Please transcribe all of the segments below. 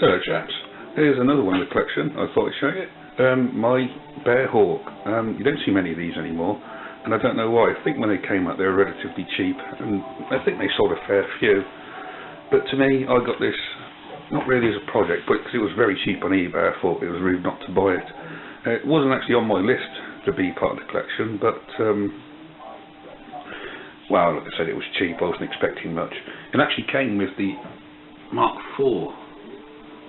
Hello chaps, here's another one in the collection. I thought I'd show you. My Bear Hawk. You don't see many of these anymore, and I don't know why. I think when they came out they were relatively cheap, and I think they sold a fair few. But to me, I got this, not really as a project, but because it was very cheap on eBay, I thought it was rude not to buy it. It wasn't actually on my list to be part of the collection, but well, like I said, it was cheap. I wasn't expecting much. It actually came with the Mark IV.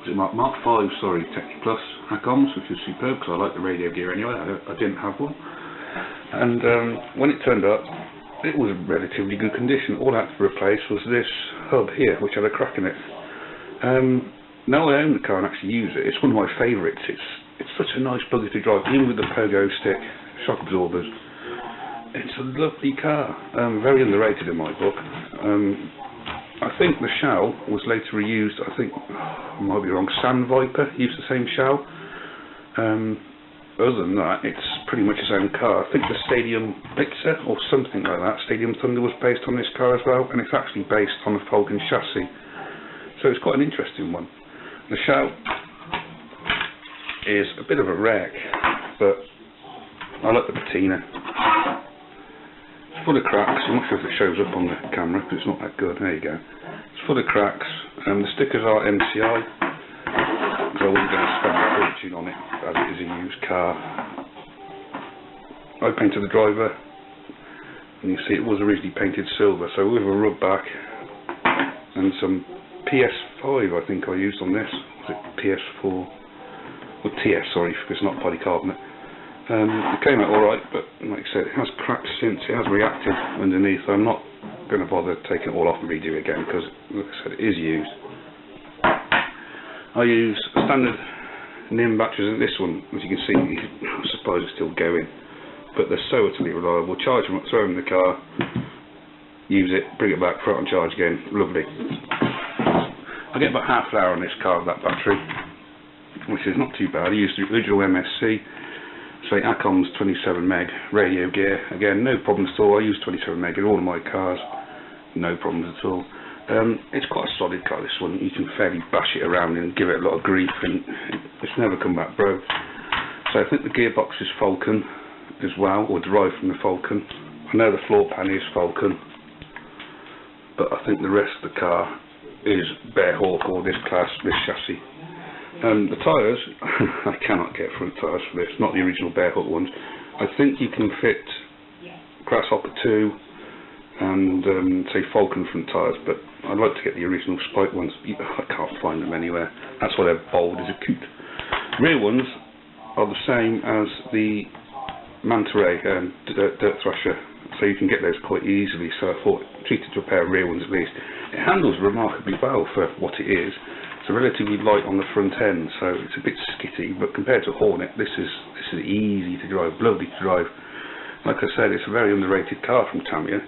Mark 5, sorry, Techniplus Accoms, which was superb because I like the radio gear anyway. I didn't have one, and when it turned up, it was in relatively good condition. All I had to replace was this hub here, which had a crack in it. Now I own the car and actually use it, it's one of my favourites. It's such a nice buggy to drive, even with the pogo stick, shock absorbers. It's a lovely car, very underrated in my book. I think the shell was later reused. I think, I might be wrong, Sand Viper used the same shell. Other than that, it's pretty much its own car. I think the Stadium Blitzer or something like that, Stadium Thunder, was based on this car as well, and it's actually based on a Falcon chassis. So it's quite an interesting one. The shell is a bit of a wreck, but I like the patina. Full of cracks. I'm not sure if it shows up on the camera because it's not that good. There you go. It's full of cracks. The stickers are MCI, so I wasn't going to spend a fortune on it as it is a used car. I painted the driver, and you see it was originally painted silver, so with a rub back and some PS5 I think I used on this. Was it PS4 or TS? Sorry, because it's not polycarbonate. It came out alright, but like I said, it has cracked since, it has reacted underneath. I'm not going to bother taking it all off and redo it again because, like I said, it is used. I use standard NIM batteries in this one. As you can see, I suppose it's still going, but they're so utterly reliable. Charge them up, throw them in the car, use it, bring it back, throw it on charge again. Lovely. I get about half an hour on this car with that battery, which is not too bad. I used the original MSC. Say Accoms 27 meg radio gear, again no problems at all. I use 27 meg in all of my cars, no problems at all. It's quite a solid car, this one. You can fairly bash it around and give it a lot of grief, and it's never come back broke. So I think the gearbox is Falcon as well, or derived from the Falcon. I know the floor pan is Falcon, but I think the rest of the car is Bear Hawk or this class, this chassis. The tyres, I cannot get front tyres for this, not the original Bear Hawk ones. I think you can fit Grasshopper 2 and say Falcon front tyres, but I'd like to get the original Spike ones. I can't find them anywhere. That's why they're bold as a coot. Rear ones are the same as the Manta Ray Dirt Thrasher, so you can get those quite easily. So I thought, treated to a pair of rear ones at least. It handles remarkably well for what it is. It's relatively light on the front end, so it's a bit skitty, but compared to a Hornet, this is easy to drive, lovely to drive. Like I said, it's a very underrated car from Tamiya,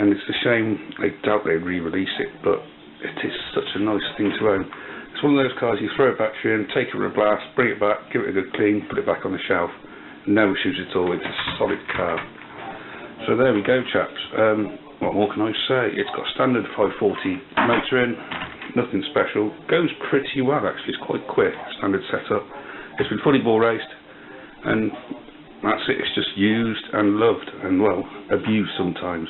and it's a shame I doubt they'd re-release it, but it is such a nice thing to own. It's one of those cars you throw a battery in, take it with a blast, bring it back, give it a good clean, put it back on the shelf, no issues at all. It's a solid car. So there we go, chaps. What more can I say? It's got standard 540 motor in. Nothing special. Goes pretty well actually. It's quite quick. Standard setup. It's been fully ball raced, and that's it. It's just used and loved and, well, abused sometimes.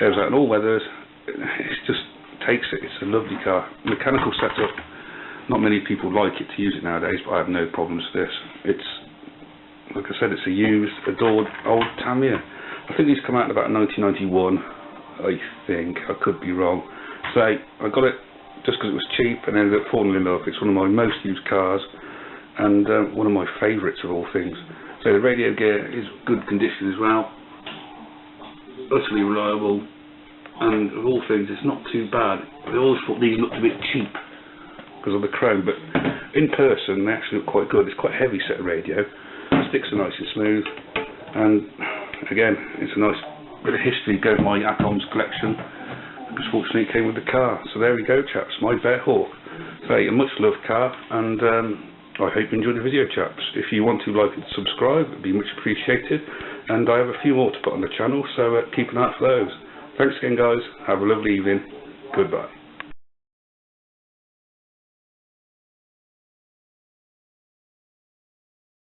Goes out in all weathers. It just takes it. It's a lovely car. Mechanical setup. Not many people like it to use it nowadays, but I have no problems with this. It's, like I said, it's a used, adored old Tamiya. I think these come out in about 1991. I think. I could be wrong. So I got it just because it was cheap and ended up falling in love. It's one of my most used cars and one of my favourites of all things. So the radio gear is good condition as well, utterly reliable, and of all things it's not too bad. I always thought these looked a bit cheap because of the chrome, but in person they actually look quite good. It's quite a heavy set of radio, the sticks are nice and smooth, and again it's a nice bit of history going my Accoms collection. Because fortunately it came with the car. So there we go, chaps, my Bear Hawk. So a much loved car, and I hope you enjoyed the video, chaps. If you want to like and subscribe, it would be much appreciated. And I have a few more to put on the channel, so keep an eye out for those. Thanks again, guys. Have a lovely evening. Goodbye.